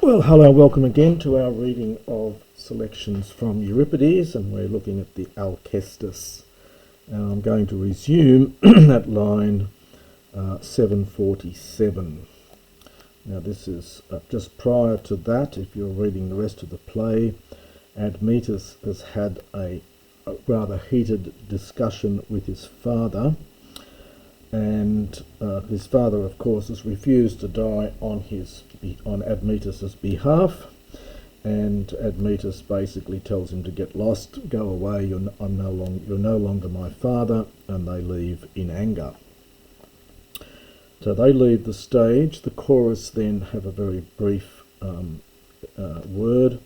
Well, hello, welcome again to our reading of selections from Euripides, and we're looking at the Alkestis. And I'm going to resume at line 747. Now this is just prior to that. If you're reading the rest of the play, Admetus has had a rather heated discussion with his father, and his father, of course, has refused to die on Admetus's behalf, and Admetus basically tells him to get lost, go away. You're no longer my father, and they leave in anger. So they leave the stage. The chorus then have a very brief word,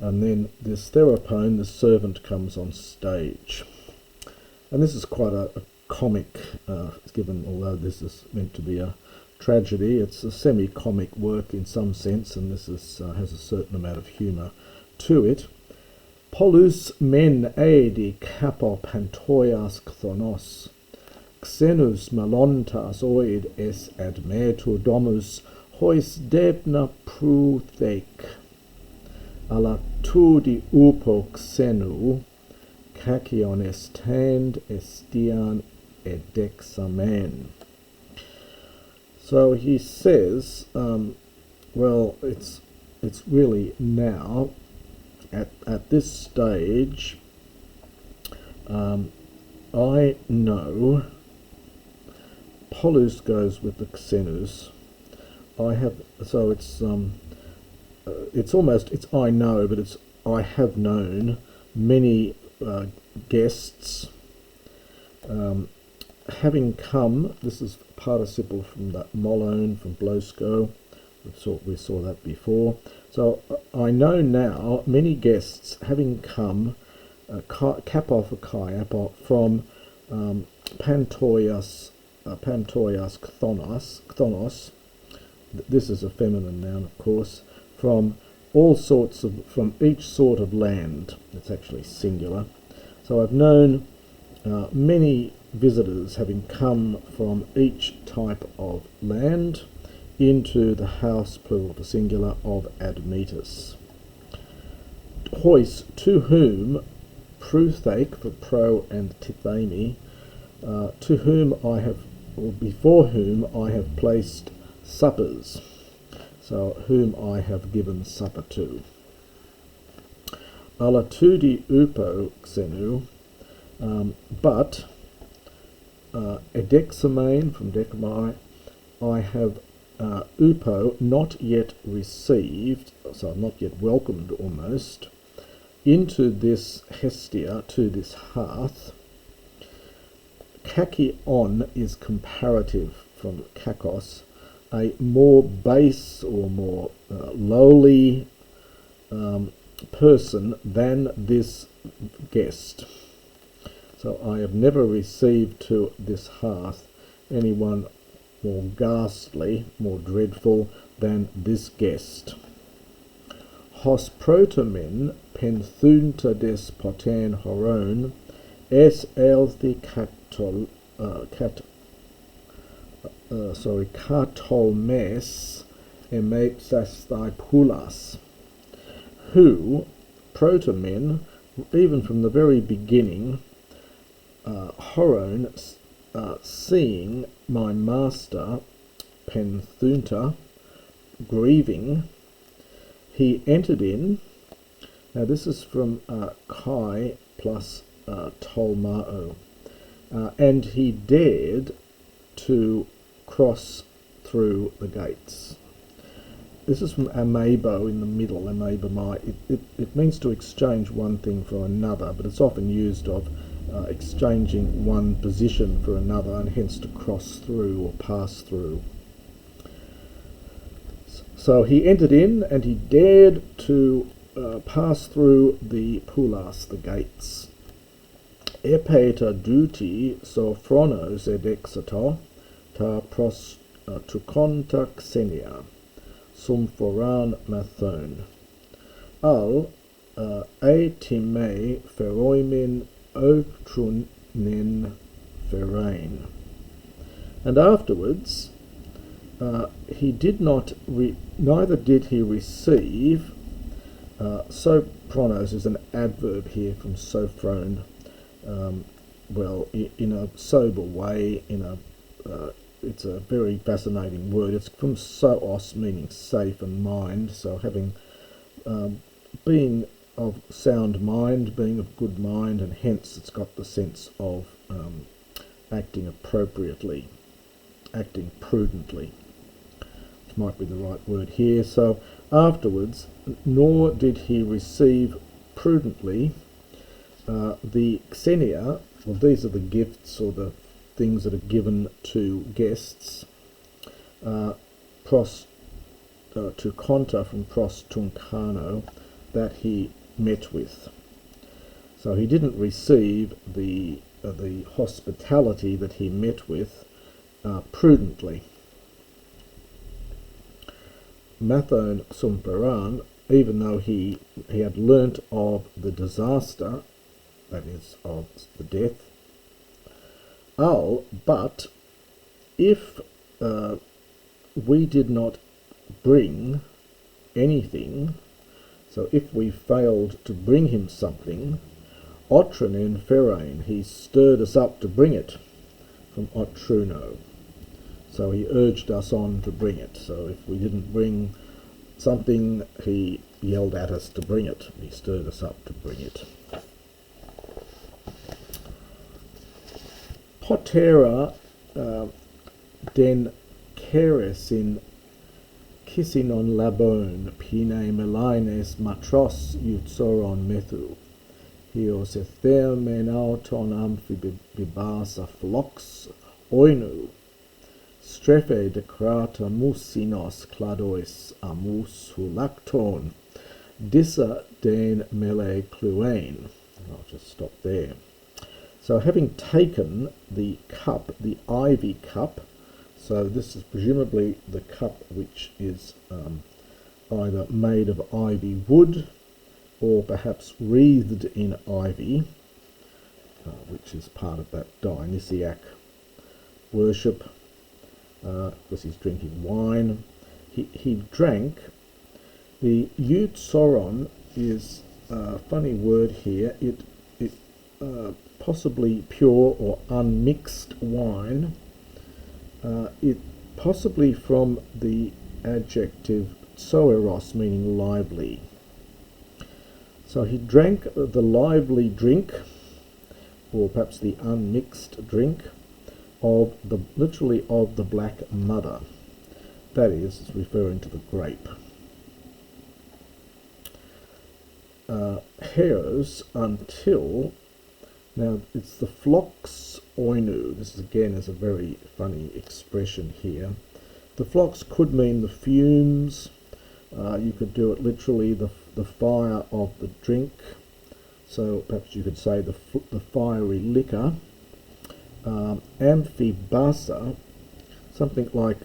and then this Theropone, the servant, comes on stage, and this is quite a comic, given, although this is meant to be a tragedy, it's a semi-comic work in some sense, and this is, has a certain amount of humour to it. Polus men aedi capo pantoias ktonos, xenus malontas oid es admetu domus hois debna pruthek, ala tudi upo xenu, kakion estand estian edexamen. So he says, well, it's really now, at this stage, I know, Polus goes with the Xenus, I have, so it's almost, it's I know, but it's I have known many guests, having come. This is participle from that molone, from Blosco. We saw that before. So I know now many guests having come, kapos for kai, from Pantoias ktonos. This is a feminine noun, of course. From each sort of land. It's actually singular. So I've known many visitors having come from each type of land into the house, plural for singular, of Admetus. Hois, to whom, pruthake for pro and tithemi, to whom I have, or before whom I have placed suppers. So whom I have given supper to. Ala tudi upo xenu, but edexamen from decamai, I have upo not yet received, so not yet welcomed almost, into this hestia, to this hearth. Kakion is comparative from kakos, a more base or more lowly person than this guest. So I have never received to this hearth anyone more ghastly, more dreadful than this guest. Hos protomen penthunta des poten horon es elthi katolmes emepsasthai pulas, who, protomen, even from the very beginning, horon, seeing my master Penthunta grieving, he entered in. Now this is from Kai plus Tolmao, and he dared to cross through the gates. This is from amebo in the middle, amebomai. It means to exchange one thing for another, but it's often used of exchanging one position for another, and hence to cross through or pass through. So he entered in, and he dared to pass through the pulas, the gates. Epeta duti sophronos edexato ta pros tuconta xenia sumphoran mathon al aetime feroimin otrunen ferain. And afterwards he did not, neither did he receive. Sophronos is an adverb here from sophron, well, in a sober way, it's a very fascinating word. It's from soos, meaning safe, and mind, so having, being of sound mind, being of good mind, and hence it's got the sense of acting appropriately, acting prudently, which might be the right word here. So afterwards, nor did he receive prudently the xenia. Well, these are the gifts or the things that are given to guests. To conta from pros tuncano, that he met with. So he didn't receive the hospitality that he met with prudently. Mathon sumperan, even though he had learnt of the disaster, that is, of the death. But if we did not bring anything, so if we failed to bring him something, otrunen ferein, he stirred us up to bring it, from otruno. So he urged us on to bring it. So if we didn't bring something, he yelled at us to bring it. He stirred us up to bring it. Potera den keresin kisinon labon pine melines matros eutsoron methu. Hios ethermen auton amphibibasa flox oinu. Strefe decrata musinos cladois amus hulacton. Dissa den mele cluain. I'll just stop there. So having taken the cup, the ivy cup, so this is presumably the cup which is either made of ivy wood or perhaps wreathed in ivy, which is part of that Dionysiac worship, because he's drinking wine. He drank. The eutsoron is a funny word here. It possibly pure or unmixed wine. It possibly from the adjective soeros, meaning lively. So he drank the lively drink, or perhaps the unmixed drink, of the literally of the black mother. That is, it's referring to the grape. Heros until. Now, it's the phlox oinu. This is, again, is a very funny expression here. The phlox could mean the fumes. You could do it literally, the fire of the drink. So perhaps you could say the fiery liquor. Amphibasa, something like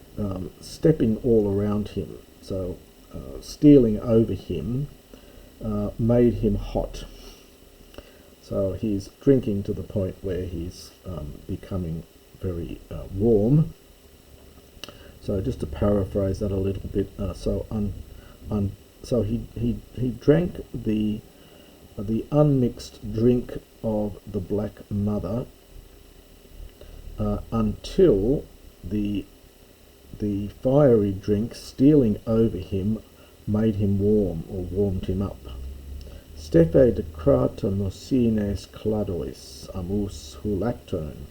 stepping all around him. So stealing over him made him hot. So he's drinking to the point where he's becoming very warm. So just to paraphrase that a little bit, so he drank the unmixed drink of the black mother until the fiery drink stealing over him made him warm, or warmed him up. Stepe de crata nocines cladois amus hulacton.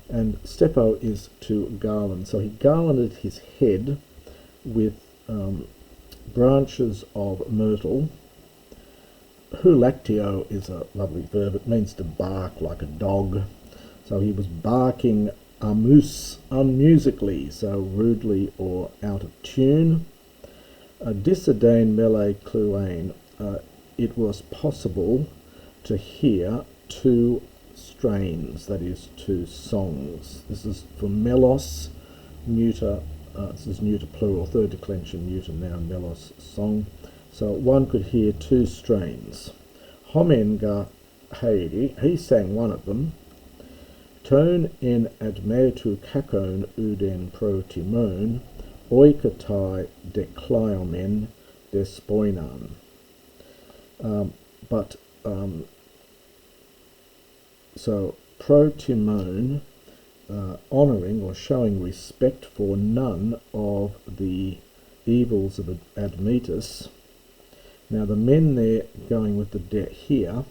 And stepo is to garland. So he garlanded his head with branches of myrtle. Hulactio is a lovely verb. It means to bark like a dog. So he was barking amus, unmusically, so rudely or out of tune. Dissidane mele cluain. It was possible to hear two strains, that is, two songs. This is from melos, neuter, this is neuter plural, third declension, neuter noun, melos, song. So one could hear two strains. Homen ga heidi, he sang one of them. ton en admetu kakon uden pro timon, oikatai decliomen despoinan. So pro timon, honouring or showing respect for none of the evils of Admetus. Now the men there going with the de here,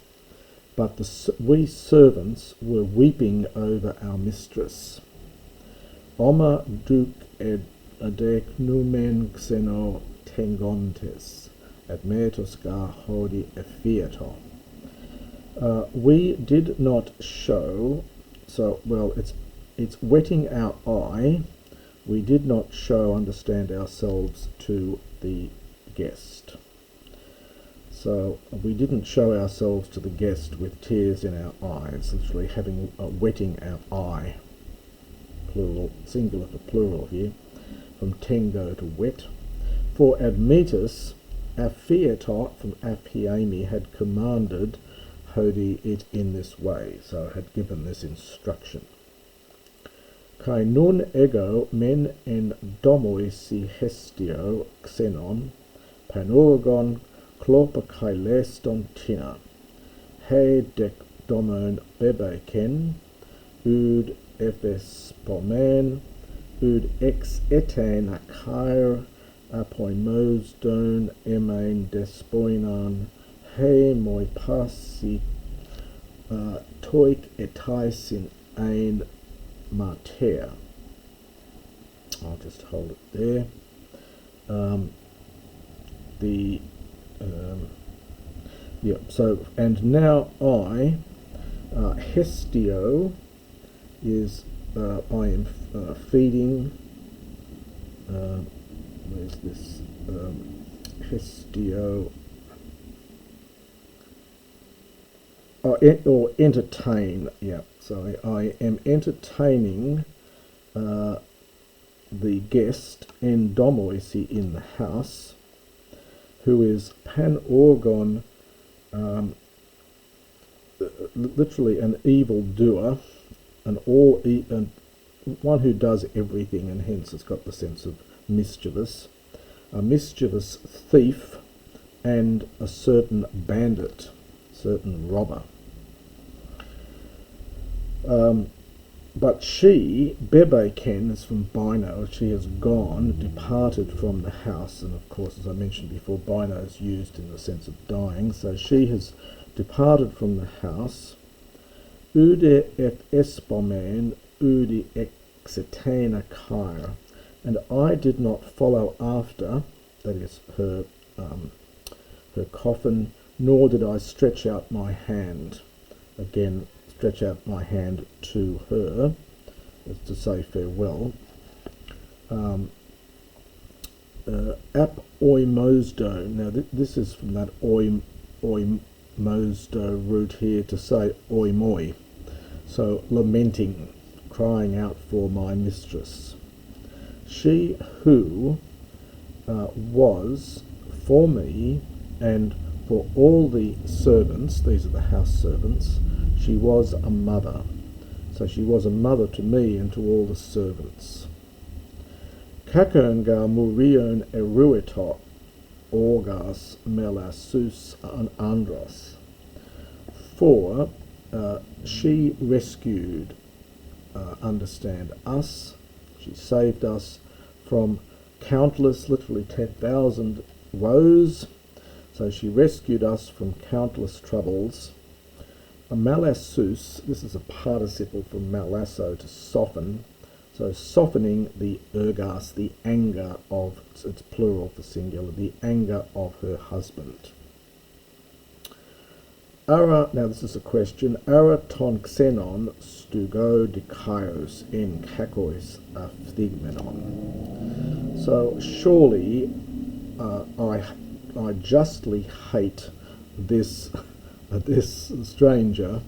but we servants were weeping over our mistress. Oma duc adec numen xeno tengontes, Admetus gar hodi effiato. We did not show, so, well, it's wetting our eye. We did not understand ourselves to the guest. So we didn't show ourselves to the guest with tears in our eyes, literally having wetting our eye, plural, singular for plural here, from tengo to wet. For Admetus, Aphiatot from Aphiami had commanded Hodi it in this way, so had given this instruction. Kai nun ego men en domoi si hestio xenon, panorgon clopa kai leston tina, he dec domon bebe ken, ud ephes pomen, ud ex eten acair apoimos don emein despoinan, he moi passi toik etaisin ein mater. I'll just hold it there. So, and now I, hestio, is I am feeding, where's this, hestio, or entertain, yeah, so I am entertaining the guest en domoisi in the house, who is panorgon, literally an evil doer, and one who does everything, and hence it's got the sense of mischievous, a mischievous thief, and a certain bandit, certain robber. But she, Bebe Ken, is from Bino, she has gone, departed from the house, and of course, as I mentioned before, Bino is used in the sense of dying, so she has departed from the house. Ude et espomen, ude exetena cair, and I did not follow after, that is her coffin, nor did I stretch out my hand. Again, stretch out my hand to her, as to say farewell. Ap oimosdo. Now this is from that oimosdo root here to say oimoi. So lamenting, crying out for my mistress. She who was for me and for all the servants, these are the house servants, she was a mother. So she was a mother to me and to all the servants. Kakernga murion eruitot orgas melasus andros. For she rescued, understand, us, she saved us from countless, literally 10,000 woes. So she rescued us from countless troubles. A malassus, this is a participle from malasso, to soften. So softening the ergas, the anger of, it's plural for singular, the anger of her husband. Ara, now this is a question, Ara ton xenon stugo dikaios en kakois aphthigmenon. So surely I justly hate this stranger.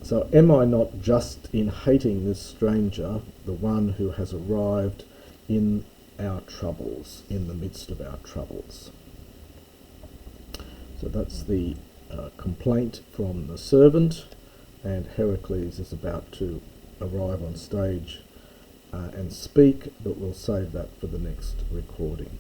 So am I not just in hating this stranger, the one who has arrived in our troubles, in the midst of our troubles? So that's the complaint from the servant. and Herakles is about to arrive on stage and speak, but we'll save that for the next recording.